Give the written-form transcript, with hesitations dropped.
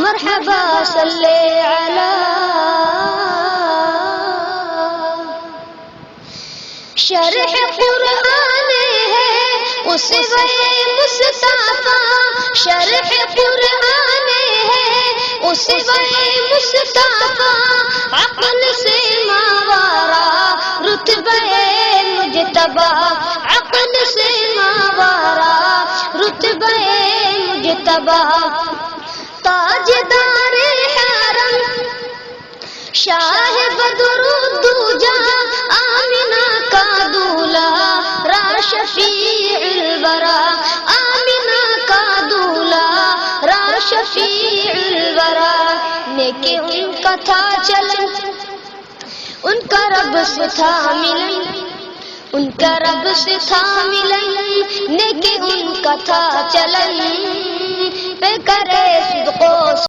مرحبا صلی علی شرح قرآن ہے اسوہ مصطفیٰ، شرح قرآن ہے اسوہ مصطفیٰ، عقل سے ماورا رتبہ مجتبی، عقل سے ماورا رتبہ مجتبی، تاجدار حرم شاہ بدر الدجا، آمنہ کا دولہ را شفیع الورا، آمنہ کا دولہ را شفیع الورا، نیکی ان کا تھا چلن، ان کا رب سے تھا ملن، ان کا رب سے تھا ملن، نیکی ان کا تھا چلن، پہ کرے صدق و